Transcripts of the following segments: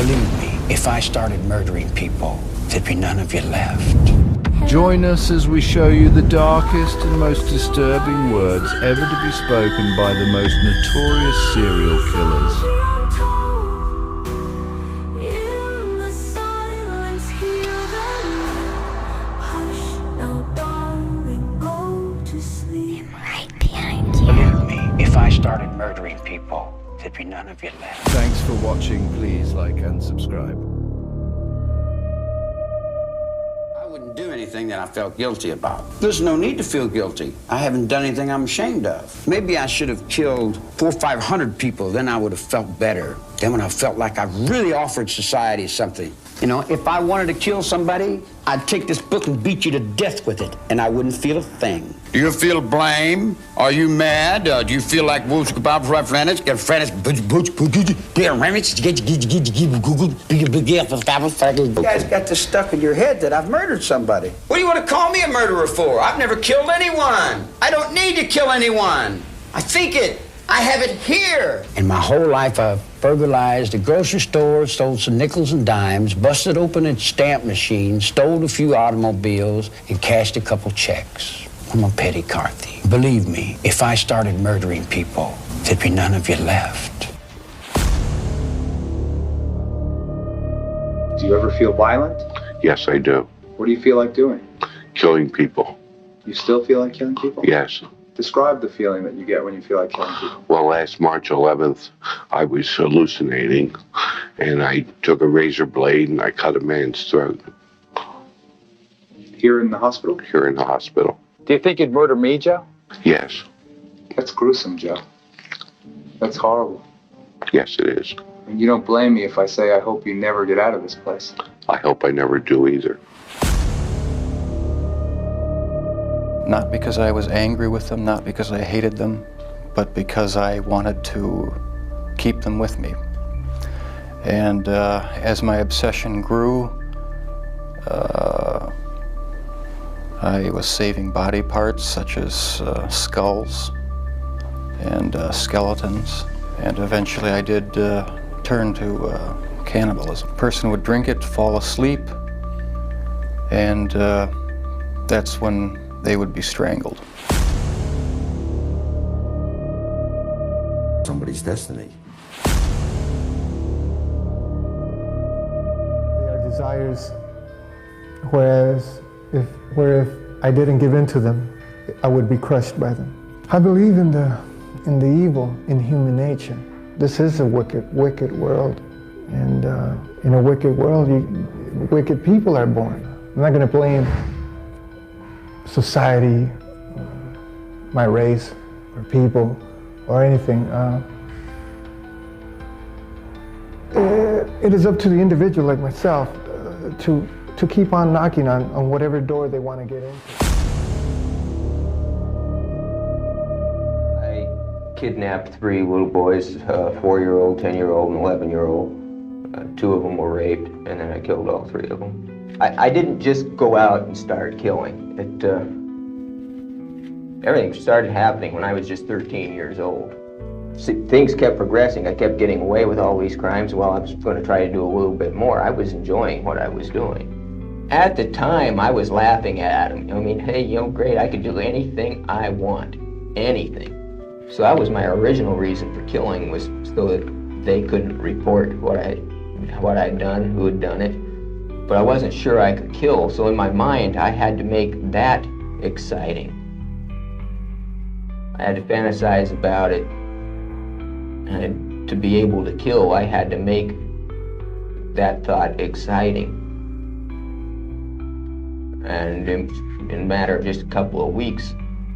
Believe me, if I started murdering people, there'd be none of you left. Join us as we show you the darkest and most disturbing words ever to be spoken by the most notorious serial killers. Believe me, if I started murdering people, there'd be none of you left. Thanks for watching. Please like and subscribe. I wouldn't do anything that I felt guilty about. There's no need to feel guilty. I haven't done anything I'm ashamed of. Maybe I should have killed 400 or 500 people, then I would have felt better. Then when I felt like I really offered society something. You know, if I wanted to kill somebody, I'd take this book and beat you to death with it, and I wouldn't feel a thing. Do you feel blame? Are you mad? Do you feel like you guys got this stuck in your head that I've murdered somebody. What do you want to call me a murderer for? I've never killed anyone. I don't need to kill anyone. I think it. I have it here. In my whole life, I've burglarized a grocery store, stole some nickels and dimes, busted open a stamp machine, stole a few automobiles, and cashed a couple checks. I'm a petty car thief. Believe me, if I started murdering people, there'd be none of you left. Do you ever feel violent? Yes, I do. What do you feel like doing? Killing people. You still feel like killing people? Yes. Describe the feeling that you get when you feel like killing people. Well, last March 11th, I was hallucinating, and I took a razor blade and I cut a man's throat. Here in the hospital? Here in the hospital. Do you think you'd murder me, Joe? Yes. That's gruesome, Joe. That's horrible. Yes, it is. And you don't blame me if I say I hope you never get out of this place. I hope I never do either. Not because I was angry with them, not because I hated them, but because I wanted to keep them with me. And as my obsession grew, I was saving body parts such as skulls and skeletons. And eventually I did turn to cannibalism. A person would drink it, fall asleep, and that's when they would be strangled. Somebody's destiny. They are desires, whereas if I didn't give in to them, I would be crushed by them. I believe in the evil in human nature. This is a wicked world, and in a wicked world, wicked people are born. I'm not going to blame society, my race, or people, or anything. It is up to the individual like myself to keep on knocking on whatever door they want to get into. I kidnapped 3 little boys, a 4-year-old, 10-year-old, and 11-year-old. 2 of them were raped, and then I killed all 3 of them. I didn't just go out and start killing. Everything started happening when I was just 13 years old. See, things kept progressing. I kept getting away with all these crimes while I was going to try to do a little bit more. I was enjoying what I was doing. At the time, I was laughing at them. I mean, hey, you know, great, I could do anything I want. Anything. So that was my original reason for killing, was so that they couldn't report what I'd done, who had done it. But I wasn't sure I could kill, so in my mind, I had to make that exciting. I had to fantasize about it, and to be able to kill, I had to make that thought exciting. And in a matter of just a couple of weeks,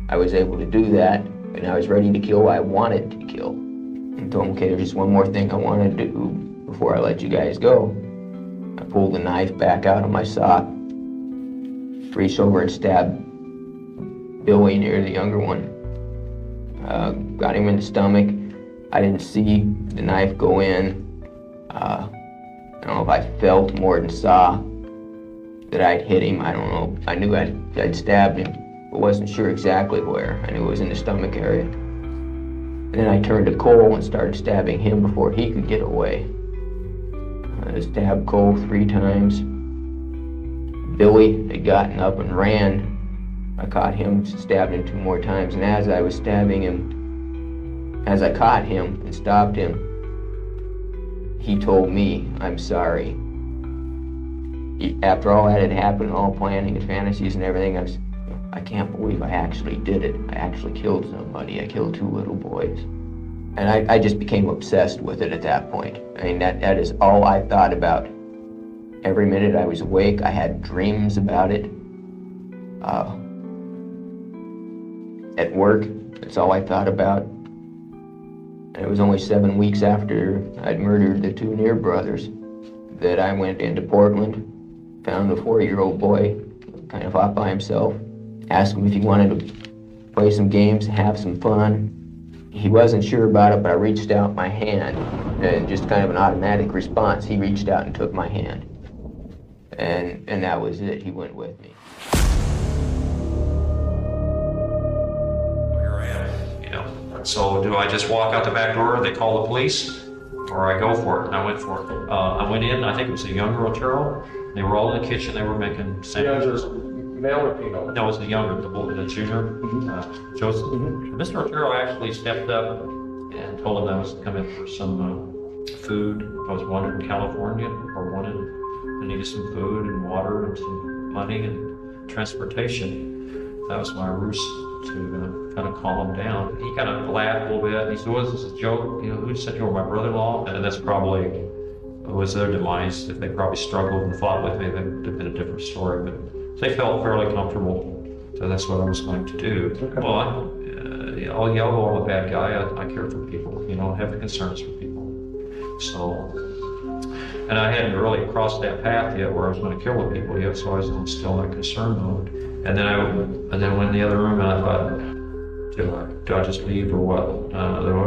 I was able to do that, and I was ready to kill what I wanted to kill. And told them, okay, there's just one more thing I want to do before I let you guys go. I pulled the knife back out of my sock, reached over and stabbed Billy near the younger one. Got him in the stomach. I didn't see the knife go in. I don't know if I felt more than saw that I'd hit him. I don't know. I knew I'd stabbed him, but wasn't sure exactly where. I knew it was in the stomach area. And then I turned to Cole and started stabbing him before he could get away. I stabbed Cole 3 times. Billy had gotten up and ran. I caught him, stabbed him 2 more times, and as I was stabbing him, as I caught him and stopped him, he told me, "I'm sorry." After all that had happened, all planning and fantasies and everything, I can't believe I actually did it. I actually killed somebody. I killed 2 little boys. And I just became obsessed with it at that point. I mean, that is all I thought about. Every minute I was awake, I had dreams about it. At work, that's all I thought about. And it was only 7 weeks after I'd murdered the 2 Near brothers that I went into Portland, found a 4-year-old boy kind of off by himself, asked him if he wanted to play some games, have some fun. He wasn't sure about it, but I reached out my hand, and just kind of an automatic response, he reached out and took my hand. And that was it, he went with me. Here I am, you know. So do I just walk out the back door, they call the police, or I go for it? And I went for it. I went in, I think it was a younger Otero. They were all in the kitchen, they were making sandwiches. Male or female? No, it was the younger, the junior, Joseph. Mr. Otero actually stepped up and told him I was coming for some food. I was wanted in California, I needed some food and water and some money and transportation. That was my ruse to kind of calm him down. He kind of laughed a little bit. He said, "Was this a joke? You know, who said you were my brother-in-law?" And that's probably was their demise. If they probably struggled and fought with me, that would have been a different story. But they felt fairly comfortable, so that's what I was going to do. Okay. Well, although I'm a bad guy, I care for people, you know, I have concerns for people. So, and I hadn't really crossed that path yet where I was going to kill the people yet, so I was still in concern mode. And then I went in the other room and I thought, do I just leave or what?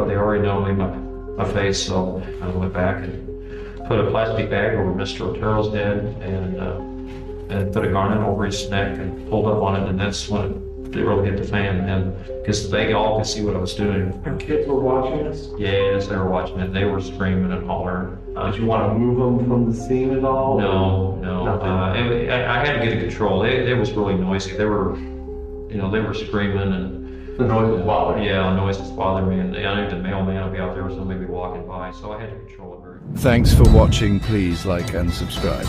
They already know me, my face, so I went back and put a plastic bag over Mr. Otero's head and put a garnet over his neck and pulled up on it, and that's when it really hit the fan. And because they all could see what I was doing. And kids were watching this? Yes, they were watching it. They were screaming and hollering. Did you want to move them from the scene at all? No. I had to get in control. It was really noisy. They were screaming and. The noise was bothering you? Yeah, the noise was bothering me, and I knew the mailman would be out there or somebody would be walking by, so I had to control it very. Thanks for watching. Please like and subscribe.